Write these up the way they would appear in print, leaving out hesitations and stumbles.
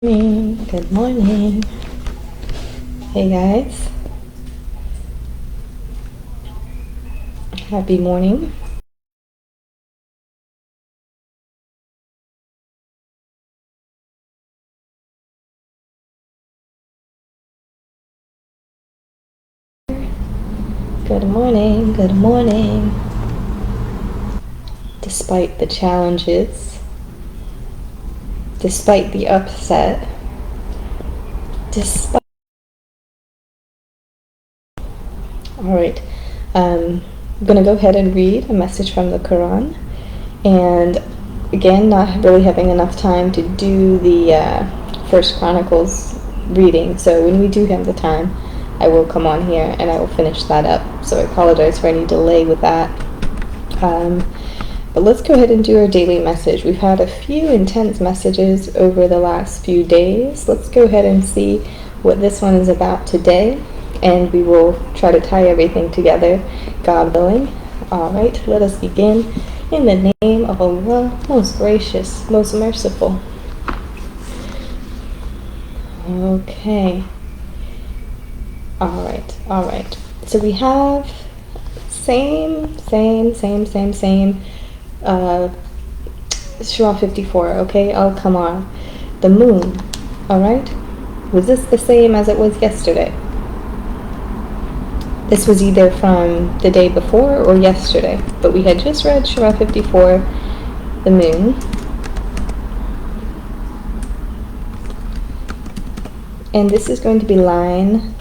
Good morning. Hey guys. Happy morning. Good morning. Good morning. Despite the challenges, despite the upset, despite. Alright. I'm gonna go ahead and read a message from the Qur'an. And again, not really having enough time to do the First Chronicles reading. So when we do have the time, I will come on here and I will finish that up. So I apologize for any delay with that. But let's go ahead and do our daily message. We've had a few intense messages over the last few days. Let's go ahead and see what this one is about today, and we will try to tie everything together, God willing. Alright, let us begin. In the name of Allah, most gracious, most merciful. Okay. Alright. So we have same. Surah 54, okay? Al-Qamar, the moon, alright? Was this the same as it was yesterday? This was either from the day before or yesterday, but we had just read Surah 54, the moon. And this is going to be line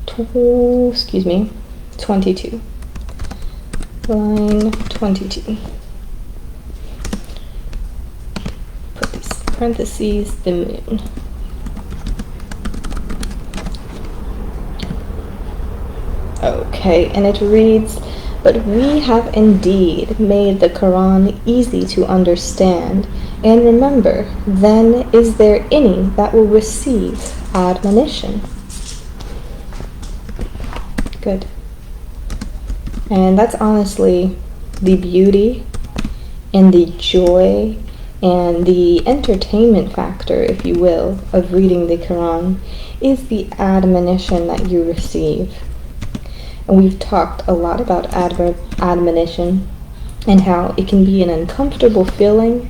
22. Line 22. Put these parentheses, the moon. Okay, and it reads, "But we have indeed made the Quran easy to understand, and remember, then is there any that will receive admonition?" Good. And that's honestly the beauty and the joy and the entertainment factor, if you will, of reading the Quran, is the admonition that you receive. And we've talked a lot about admonition and how it can be an uncomfortable feeling.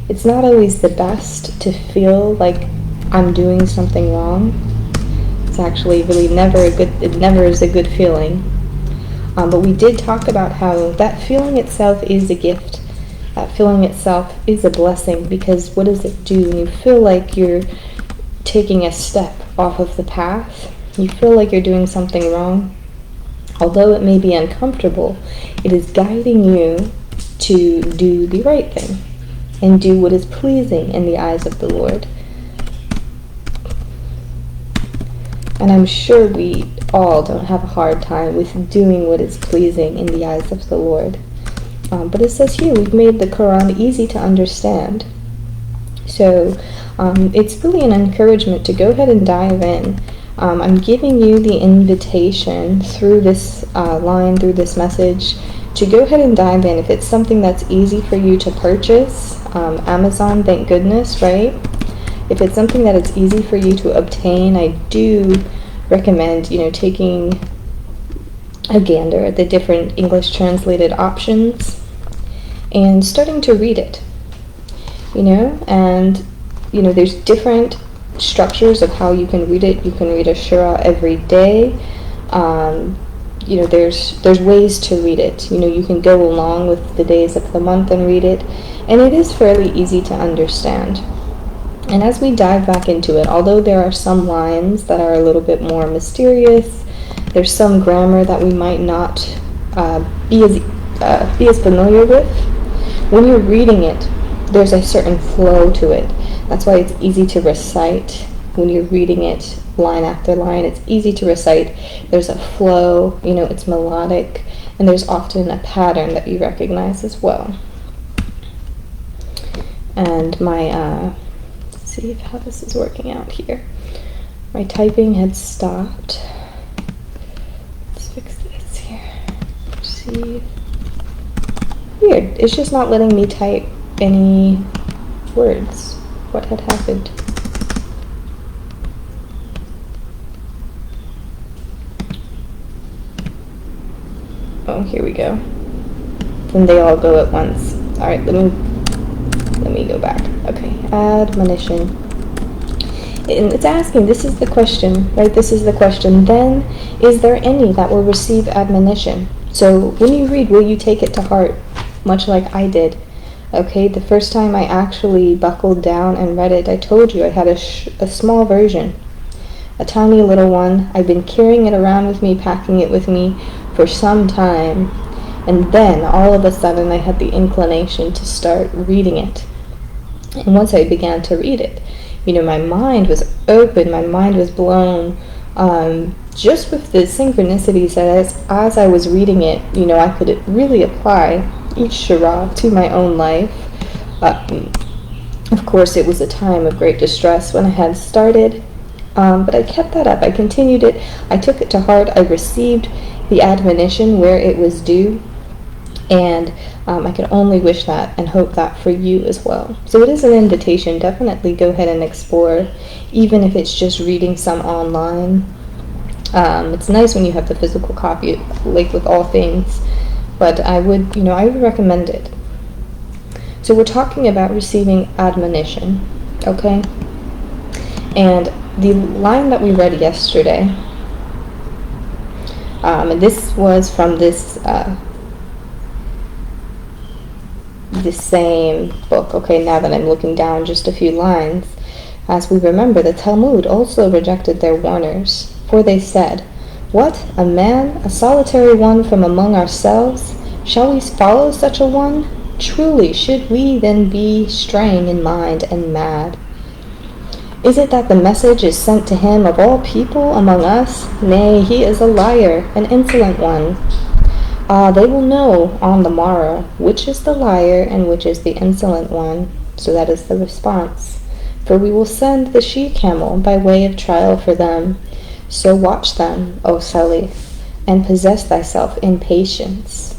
It's not always the best to feel like I'm doing something wrong. It's actually really it never is a good feeling. But we did talk about how that feeling itself is a gift. That feeling itself is a blessing, because what does it do when you feel like you're taking a step off of the path? You feel like you're doing something wrong. Although it may be uncomfortable, it is guiding you to do the right thing and do what is pleasing in the eyes of the Lord. And I'm sure we all don't have a hard time with doing what is pleasing in the eyes of the Lord. But it says here, we've made the Quran easy to understand. So it's really an encouragement to go ahead and dive in. I'm giving you the invitation through this line, through this message, to go ahead and dive in. If it's something that's easy for you to purchase, Amazon, thank goodness, right? If it's something that it's easy for you to obtain, I do recommend, taking a gander at the different English translated options and starting to read it, and, there's different structures of how you can read it. You can read a surah every day. There's ways to read it. You can go along with the days of the month and read it, and it is fairly easy to understand. And as we dive back into it, although there are some lines that are a little bit more mysterious, there's some grammar that we might not be as familiar with. When you're reading it, there's a certain flow to it. That's why it's easy to recite. When you're reading it line after line, it's easy to recite. There's a flow, it's melodic, and there's often a pattern that you recognize as well. And my let's see how this is working out here. My typing had stopped. Let's fix this here. See. Weird. It's just not letting me type any words. What had happened? Oh, here we go. Then they all go at once. Alright, let me go back. Okay, admonition. And it's asking, this is the question, right? This is the question. Then, is there any that will receive admonition? So, when you read, will you take it to heart? Much like I did. Okay, the first time I actually buckled down and read it, I told you I had a small version. A tiny little one. I've been carrying it around with me, packing it with me for some time. And then, all of a sudden, I had the inclination to start reading it. And once I began to read it, my mind was open, my mind was blown, just with the synchronicities that as I was reading it, I could really apply each surah to my own life. Of course, it was a time of great distress when I had started, but I kept that up. I continued it. I took it to heart. I received the admonition where it was due, and I can only wish that and hope that for you as well. So it is an invitation. Definitely go ahead and explore, even if it's just reading some online. It's nice when you have the physical copy, like with all things, but I would recommend it. So we're talking about receiving admonition, okay? And the line that we read yesterday, and this was from this same book. Okay, now that I'm looking down just a few lines, as we remember, the Talmud also rejected their warners, for they said, "What, a man, a solitary one from among ourselves? Shall we follow such a one? Truly, should we then be straying in mind and mad? Is it that the message is sent to him of all people among us? Nay, he is a liar, an insolent one. Ah, they will know on the morrow which is the liar and which is the insolent one." So that is the response. "For we will send the she-camel by way of trial for them. So watch them, O Salih, and possess thyself in patience.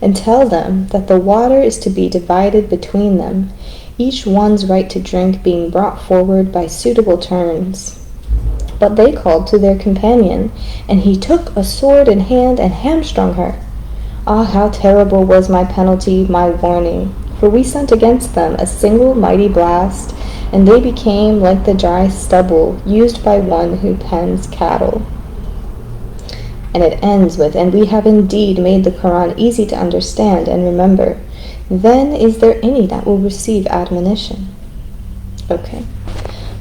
And tell them that the water is to be divided between them, each one's right to drink being brought forward by suitable turns." But they called to their companion, and he took a sword in hand and hamstrung her. Ah, how terrible was my penalty, my warning! For we sent against them a single mighty blast, and they became like the dry stubble used by one who pens cattle. And it ends with, "And we have indeed made the Qur'an easy to understand and remember. Then is there any that will receive admonition?" Okay,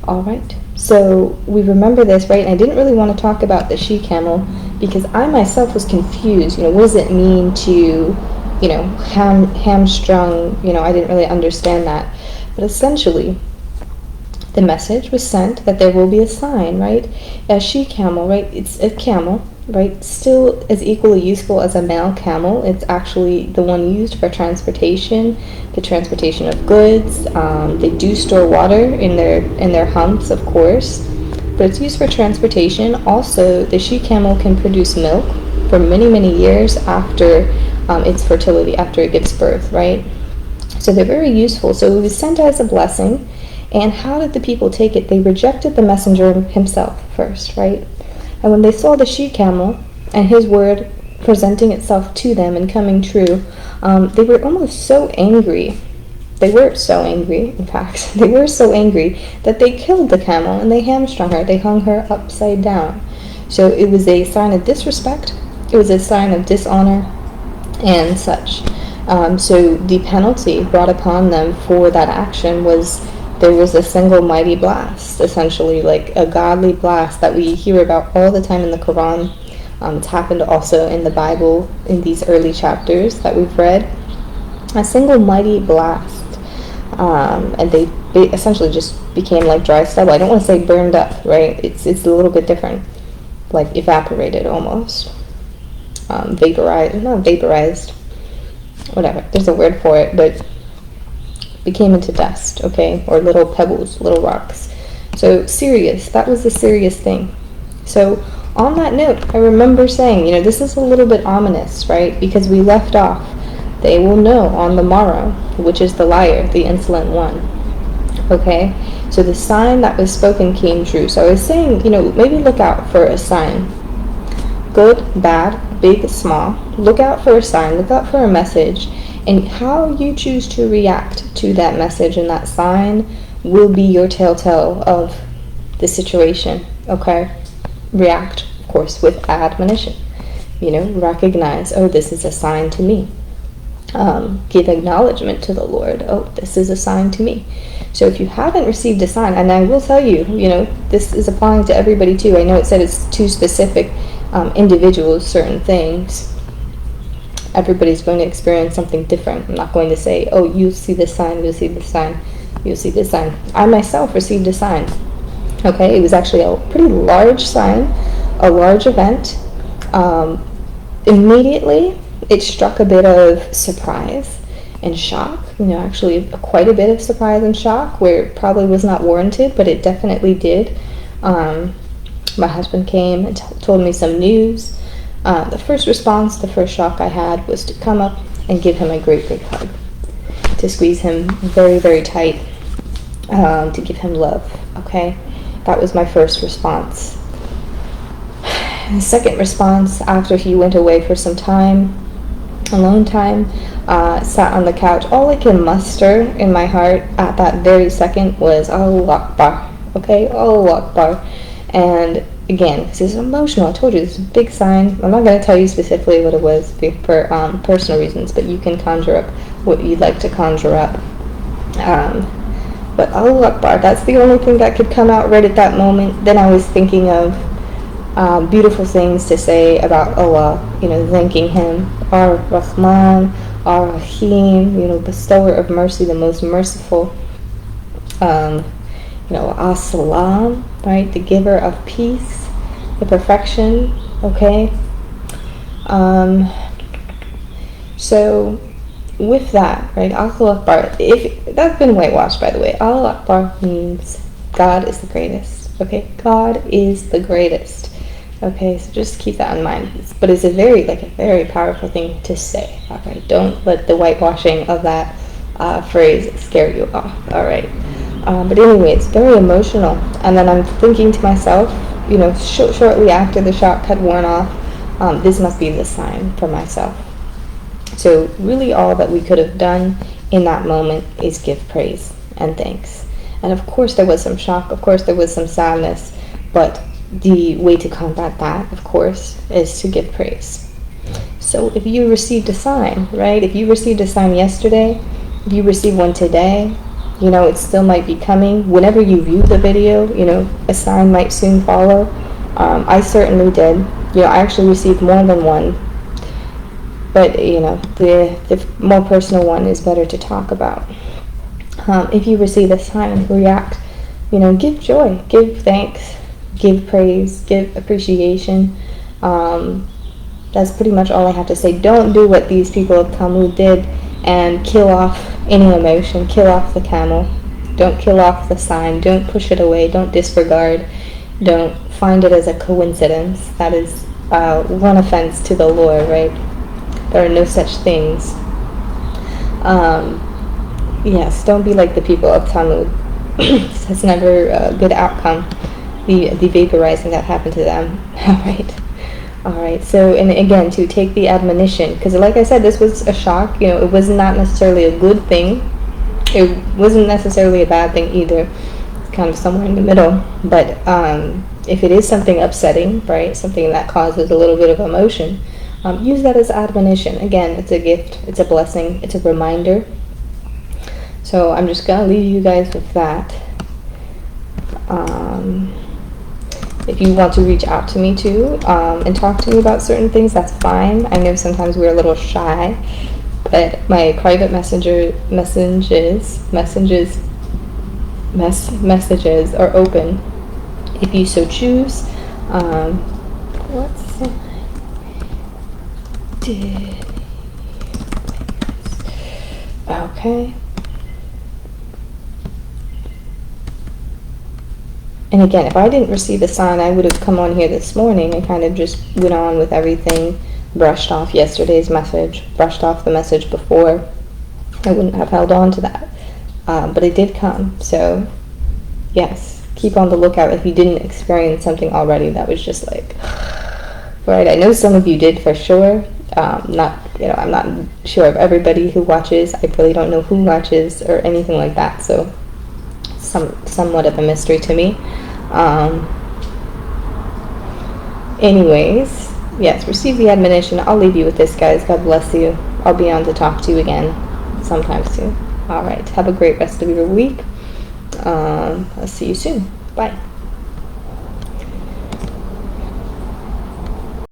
all right. So we remember this, right? And I didn't really want to talk about the she-camel because I myself was confused. What does it mean to, hamstrung? I didn't really understand that. But essentially, the message was sent that there will be a sign, right? A she-camel, right? It's a camel, right? Still as equally useful as a male camel. It's actually the one used for transportation, the transportation of goods. They do store water in their humps, of course, but it's used for transportation. Also, the she-camel can produce milk for many, many years after its fertility, after it gives birth, right? So they're very useful. So it was sent as a blessing. And how did the people take it? They rejected the messenger himself first, right? And when they saw the she-camel and his word presenting itself to them and coming true, they were almost so angry. They were so angry, in fact. They were so angry that they killed the camel and they hamstrung her. They hung her upside down. So it was a sign of disrespect. It was a sign of dishonor and such. So the penalty brought upon them for that action was there was a single mighty blast, essentially like a godly blast that we hear about all the time in the Quran. It's happened also in the Bible in these early chapters that we've read. A single mighty blast. And they essentially just became like dry stubble. I don't want to say burned up, right? It's a little bit different. Like evaporated almost. Vaporized. Whatever. There's a word for it, but became into dust, okay? Or little pebbles, little rocks. So serious. That was a serious thing. So on that note, I remember saying, this is a little bit ominous, right? Because we left off, they will know on the morrow, which is the liar, the insolent one. Okay, so the sign that was spoken came true. So I was saying, maybe look out for a sign. Good, bad, big, small. Look out for a sign, look out for a message, and how you choose to react to that message and that sign will be your telltale of the situation, okay? React, of course, with admonition. Recognize, oh, this is a sign to me. Give acknowledgement to the Lord. Oh, this is a sign to me. So if you haven't received a sign, and I will tell you, this is applying to everybody too. I know it said it's to specific individuals, certain things. Everybody's going to experience something different. I'm not going to say, oh, you see this sign, you'll see this sign, you'll see this sign. I myself received a sign. Okay, it was actually a pretty large sign, a large event. Immediately, it struck a bit of surprise and shock. Actually quite a bit of surprise and shock, where it probably was not warranted, but it definitely did. My husband came and told me some news. The first response, the first shock I had was to come up and give him a great big hug, to squeeze him very, very tight, to give him love, okay? That was my first response. The second response, after he went away for some time, alone time, sat on the couch, all I can muster in my heart at that very second was Al-Qamar, okay? Al-Qamar. And again, this is emotional. I told you, this is a big sign. I'm not going to tell you specifically what it was for personal reasons, but you can conjure up what you'd like to conjure up. But Al-Qamar, that's the only thing that could come out right at that moment. Then I was thinking of beautiful things to say about Allah, thanking Him, Ar-Rahman, Ar-Rahim, bestower of mercy, the most merciful, As-Salam, right, the giver of peace, the perfection, okay? So with that, right, Al-Qamar, if that's been whitewashed, by the way, Al-Qamar means God is the greatest, okay? God is the greatest. Okay, so just keep that in mind. But it's a very powerful thing to say. All right, don't let the whitewashing of that phrase scare you off. All right, but anyway, it's very emotional. And then I'm thinking to myself, shortly after the shock had worn off, this must be the sign for myself. So really, all that we could have done in that moment is give praise and thanks. And of course, there was some shock. Of course, there was some sadness, but the way to combat that, of course, is to give praise. So if you received a sign, right? If you received a sign yesterday, if you receive one today, it still might be coming. Whenever you view the video, a sign might soon follow. I certainly did. I actually received more than one. But, the more personal one is better to talk about. If you receive a sign, react. Give joy, give thanks, give praise, give appreciation. That's pretty much all I have to say. Don't do what these people of Talmud did and kill off any emotion, kill off the camel. Don't kill off the sign. Don't push it away. Don't disregard. Don't find it as a coincidence. That is one offense to the Lord, right? There are no such things. Yes, don't be like the people of Talmud. That's never a good outcome. The vaporizing that happened to them. All right. So, and again, to take the admonition, because like I said, this was a shock. It was not necessarily a good thing. It wasn't necessarily a bad thing either. It's kind of somewhere in the middle. But if it is something upsetting, right, something that causes a little bit of emotion, use that as admonition. Again, it's a gift. It's a blessing. It's a reminder. So I'm just going to leave you guys with that. If you want to reach out to me too and talk to me about certain things, that's fine. I know sometimes we're a little shy, but my private messages are open if you so choose. Okay. And again, if I didn't receive a sign, I would have come on here this morning and kind of just went on with everything, brushed off yesterday's message, brushed off the message before. I wouldn't have held on to that. but it did come. So yes, keep on the lookout if you didn't experience something already that was just like, right. I know some of you did for sure. Not, I'm not sure of everybody who watches. I really don't know who watches or anything like that. So somewhat of a mystery to me. Anyways, yes, receive the admonition. I'll leave you with this, guys. God bless you. I'll be on to talk to you again sometime soon. All right. Have a great rest of your week. I'll see you soon. Bye.